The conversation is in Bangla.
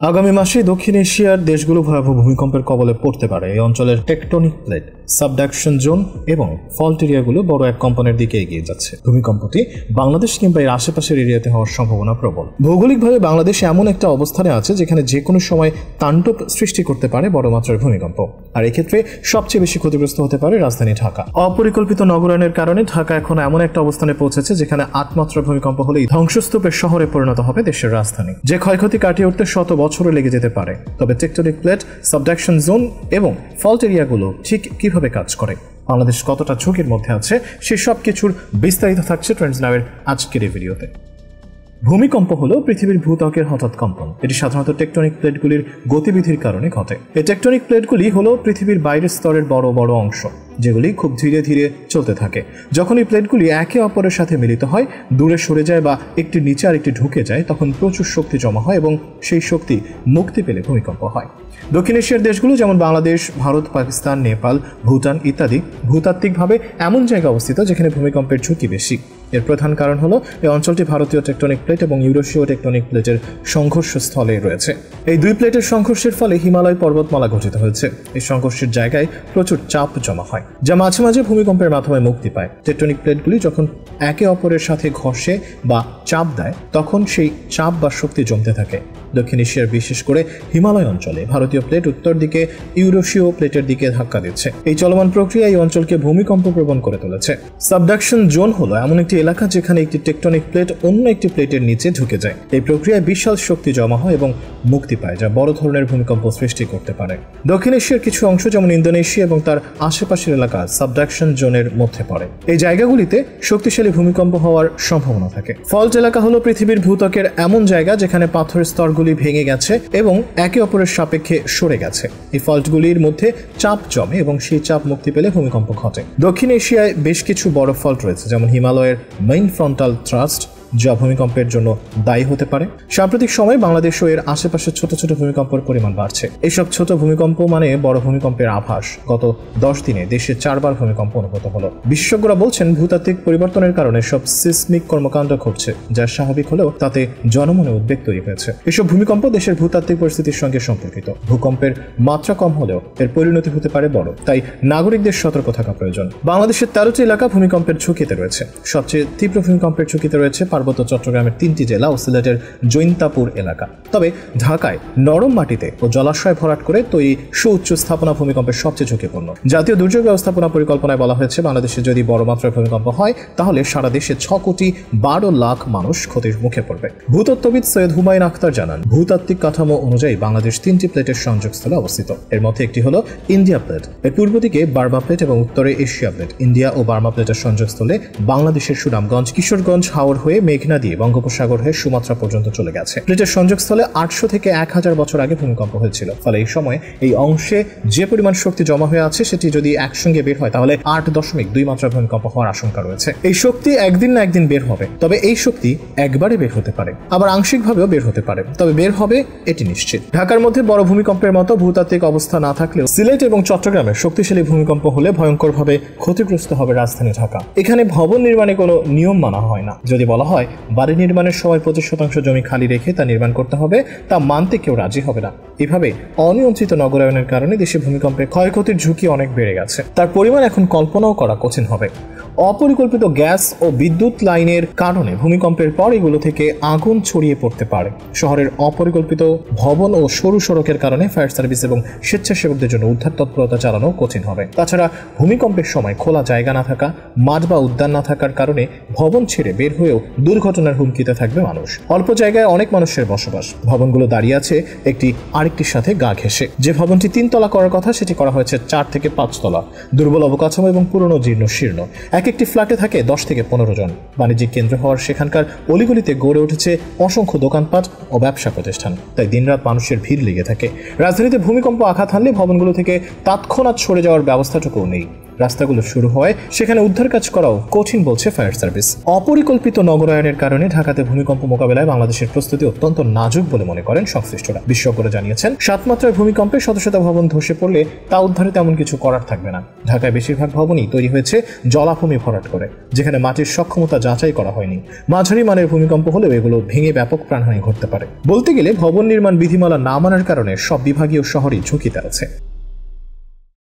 আগামী মাসে দক্ষিণ এশিয়ার দেশগুলো ভয়াবহ ভূমিকম্পের কবলে পড়তে পারে। এই অঞ্চলের টেকটনিক প্লেট, সাবডাকশন জোন এবং ফল্ট এরিয়াগুলো বড় এক কম্পনের দিকে এগিয়ে যাচ্ছে। ভূমিকম্পটি বাংলাদেশ কিংবা এর আশেপাশের এরিয়াতে হওয়ার সম্ভাবনা প্রবল। ভৌগোলিকভাবে বাংলাদেশ এমন একটা অবস্থানে আছে যেখানে যে কোনো সময় তাণ্ডব সৃষ্টি করতে পারে বড় মাত্রার ভূমিকম্প, আর এক্ষেত্রে সবচেয়ে বেশি ক্ষতিগ্রস্ত হতে পারে রাজধানী ঢাকা। অপরিকল্পিত নগরায়নের কারণে ঢাকা এখন এমন একটা অবস্থানে পৌঁছেছে যেখানে 8 মাত্রার ভূমিকম্প হলেই ধ্বংসস্তূপের শহরে পরিণত হবে দেশের রাজধানী, যে ক্ষয়ক্ষতি কাটিয়ে উঠতে শত বছরও লেগে যেতে পারে। তবে টেকটনিক প্লেট, সাবডাকশন জোন এবং ফল্ট এরিয়াগুলো ঠিক কিভাবে কাজ করে, বাংলাদেশ কতটা ঝুঁকির মধ্যে আছে, সে সব কিছুর বিস্তারিত থাকছে ট্রেন্ডস নাওয়ের আজকের এই ভিডিওতে। ভূমিকম্প হলো পৃথিবীর ভূত্বকের হঠাৎ কম্পন। এটি সাধারণত টেকটনিক প্লেটগুলির গতিবিধির কারণে ঘটে। এই টেকটনিক প্লেটগুলি হলো পৃথিবীর বাইরের স্তরের বড় বড় অংশ, যেগুলি খুব ধীরে ধীরে চলতে থাকে। যখন এই প্লেটগুলি একে অপরের সাথে মিলিত হয়, দূরে সরে যায় বা একটি নিচে আর একটি ঢুকে যায়, তখন প্রচুর শক্তি জমা হয় এবং সেই শক্তি মুক্তি পেলে ভূমিকম্প হয়। দক্ষিণ এশিয়ার দেশগুলো যেমন বাংলাদেশ, ভারত, পাকিস্তান, নেপাল, ভুটান ইত্যাদি ভূতাত্ত্বিকভাবে এমন জায়গায় অবস্থিত যেখানে ভূমিকম্পের ঝুঁকি বেশি। এর প্রধান কারণ হলো এই অঞ্চলটি ভারতীয় টেকটনিক প্লেট এবং ইউরোপীয় টেকটনিক প্লেটের সংঘর্ষস্থলে রয়েছে। এই দুই প্লেটের সংঘর্ষের ফলে হিমালয় পর্বতমালা গঠিত হয়েছে। এই সংঘর্ষের জায়গায় প্রচুর চাপ জমা হয়, যা মাঝে মাঝে ভূমিকম্পের মাধ্যমে মুক্তি পায়। টেকটনিক প্লেটগুলি যখন একে অপরের সাথে ঘষে বা চাপ দেয়, তখন সেই চাপ বা শক্তি জমতে থাকে। দক্ষিণ এশিয়ার বিশেষ করে হিমালয় অঞ্চলে ভারতীয় প্লেট উত্তর দিকে ইউরোপীয় প্লেটের দিকে ধাক্কা দিচ্ছে। এই চলমান প্রক্রিয়া এই অঞ্চলকে ভূমিকম্প প্রবণ করে তুলেছে। সাবডাকশন জোন হলো এমন একটি এলাকা যেখানে একটি টেকটনিক প্লেট অন্য একটি প্লেটের নিচে ঢুকে যায়। এই প্রক্রিয়ায় বিশাল শক্তি জমা হয় এবং মুক্তি পায়, যা বড় ধরনের ভূমিকম্প সৃষ্টি করতে পারে। দক্ষিণ এশিয়ার কিছু অংশ যেমন ইন্দোনেশিয়া এবং তার আশেপাশের এলাকা সাবডাকশন জোনের মধ্যে পড়ে। এই জায়গাগুলিতে শক্তিশালী ভূমিকম্প হওয়ার সম্ভাবনা থাকে। ফল্ট এলাকা হলো পৃথিবীর ভূত্বকের এমন জায়গা যেখানে পাথরের স্তরগুলি ভেঙে গেছে এবং একে অপরের সাপেক্ষে সরে গেছে। এই ফল্টগুলির মধ্যে চাপ জমে এবং সেই চাপ মুক্তি পেলে ভূমিকম্প ঘটে। দক্ষিণ এশিয়ায় বেশ কিছু বড় ফল্ট রয়েছে, যেমন হিমালয়ের মেইন ফ্রন্টাল থ্রাস্ট, যা ভূমিকম্পের জন্য দায়ী হতে পারে। সাম্প্রতিক সময়ে বাংলাদেশ ও এর আশেপাশে ছোট ছোট ভূমিকম্পের পরিমাণ বাড়ছে। এইসব ছোট ভূমিকম্প মানে বড় ভূমিকম্পের আভাস। গত 10 দিনে দেশে 4 বার ভূমিকম্প অনুভূত হলো। বিশেষজ্ঞরা বলছেন ভূতাত্ত্বিক পরিবর্তনের কারণে সব সিসমিক কর্মকাণ্ড ঘটছে, যা স্বাভাবিক হলেও তাতে জনমনে উদ্বেগ তৈরি হয়েছে। এসব ভূমিকম্প দেশের ভূতাত্ত্বিক পরিস্থিতির সঙ্গে সম্পর্কিত। ভূকম্পের মাত্রা কম হলেও এর পরিণতি হতে পারে বড়, তাই নাগরিকদের সতর্ক থাকা প্রয়োজন। বাংলাদেশের 13টি এলাকা ভূমিকম্পের ঝুঁকিতে রয়েছে। সবচেয়ে তীব্র ভূমিকম্পের ঝুঁকিতে রয়েছে পার্বত্য চট্টগ্রামের 3টি জেলা ও সিলেটের জৈন্তাপুর এলাকা। তবে ঢাকায় নরম মাটিতে ও জলাশয় ভরাট করে তৈরি সুউচ্চ স্থাপনা ভূমিকম্পের সবচেয়ে ঝুঁকিপূর্ণ। জাতীয় দুর্যোগ ব্যবস্থাপনা পরিকল্পনায় বলা হয়েছে, বাংলাদেশে যদি বড় মাত্রার ভূমিকম্প হয় তাহলে সারা দেশে 6,12,00,000 মানুষ ক্ষতির মুখে পড়বে। ভূতত্ত্ববিদ সৈয়দ হুমায়ুন আখতার জানান, ভূতাত্ত্বিক কাঠামো অনুযায়ী বাংলাদেশ 3টি প্লেটের সংযোগস্থলে অবস্থিত। এর মধ্যে একটি হলো ইন্ডিয়া প্লেট, এর পূর্ব দিকে বার্মা প্লেট এবং উত্তরে এশিয়া প্লেট। ইন্ডিয়া ও বার্মা প্লেটের সংযোগস্থলে বাংলাদেশের সুনামগঞ্জ, কিশোরগঞ্জ, হাওড় হয়ে মেঘনা দিয়ে বঙ্গোপসাগর হয়ে সুমাত্রা পর্যন্ত চলে গেছে। প্লেটের সংযোগস্থলে 800 থেকে 1000 বছর আগে ভূমিকম্প হয়েছিল। ফলে এই সময় এই অংশে যে পরিমাণ শক্তি জমা হয়ে আছে সেটি যদি একসঙ্গে বের হয় তাহলে 8.2 মাত্রার ভূমিকম্প হওয়ার আশঙ্কা রয়েছে। এই শক্তি একদিন না একদিন বের হবে, তবে এই শক্তি একবারে বের হতে পারে, আবার আংশিকভাবেও বের হতে পারে, তবে বের হবে এটি নিশ্চিত। ঢাকার মধ্যে বড় ভূমিকম্পের মতো ভূতাত্ত্বিক অবস্থা না থাকলেও সিলেট এবং চট্টগ্রামে শক্তিশালী ভূমিকম্প হলে ভয়ঙ্করভাবে ক্ষতিগ্রস্ত হবে রাজধানী ঢাকা। এখানে ভবন নির্মাণে কোনো নিয়ম মানা হয় না। যদি বলা হয় বাড়ি নির্মাণের সময় 25% জমি খালি রেখে তা নির্মাণ করতে হবে, তা মানতে কেউ রাজি হবে না। এভাবে অনিয়ন্ত্রিত নগরায়নের কারণে দেশে ভূমিকম্পে ক্ষয়ক্ষতির ঝুঁকি অনেক বেড়ে গেছে। তার পরিমাণ এখন কল্পনাও করা কঠিন হবে। অপরিকল্পিত গ্যাস ও বিদ্যুৎ লাইনের কারণে ভূমিকম্পের পর এগুলো থেকে আগুন ছড়িয়ে পড়তে পারে। শহরের অপরিকল্পিত ভবন ও সরু সড়কের কারণে ফায়ার সার্ভিস এবং স্বেচ্ছাসেবকদের জন্য উদ্ধার তৎপরতা চালানো কঠিন হবে। তাছাড়া ভূমিকম্পের সময় খোলা জায়গা না থাকা, মাঠ বা উদ্যান না থাকার কারণে ভবন ছেড়ে বের হয়েও দুর্ঘটনার হুমকিতে থাকবে মানুষ। অল্প জায়গায় অনেক মানুষের বসবাস। ভবনগুলো দাঁড়িয়ে আছে একটি আরেকটির সাথে গা ঘেঁষে। যে ভবনটি 3 তলা করার কথা সেটি করা হয়েছে 4 থেকে 5 তলা। দুর্বল অবকাঠামো এবং পুরনো জীর্ণ শীর্ণ। একটি ফ্ল্যাটে থাকে 10 থেকে 15 জন। বাণিজ্যিক কেন্দ্র হওয়ার সেখানকার অলিগলিতে গড়ে উঠেছে অসংখ্য দোকানপাট ও ব্যবসা প্রতিষ্ঠান, তাই দিনরাত মানুষের ভিড় লেগে থাকে। রাজধানীতে ভূমিকম্প আঘাত হানলে ভবনগুলো থেকে তৎক্ষণাৎ সরে যাওয়ার ব্যবস্থাটুকুও নেই। রাস্তাগুলো শুরু হওয়ায় সেখানে উদ্ধার কাজ করাও কঠিন বলছে ফায়ার সার্ভিস। অপরিকল্পিত নগরায়নের কারণে ঢাকাতে ভূমিকম্প মোকাবেলায় বাংলাদেশের প্রস্তুতি অত্যন্ত নাজুক বলে মনে করেন সংশ্লিষ্টরা। বিশেষজ্ঞরা জানিয়েছেন, 7 মাত্রার ভূমিকম্পে শত শত ভবন ধসে পড়লে তা উদ্ধারে তেমন কিছু করার থাকবে না। ঢাকায় বেশিরভাগ ভবনই তৈরি হয়েছে জলাভূমি ভরাট করে, যেখানে মাটির সক্ষমতা যাচাই করা হয়নি। মাঝারি মানের ভূমিকম্প হলেও এগুলো ভেঙে ব্যাপক প্রাণহানি ঘটতে পারে। বলতে গেলে ভবন নির্মাণ বিধিমালা না মানার কারণে সব বিভাগীয় শহরই ঝুঁকিতে আছে।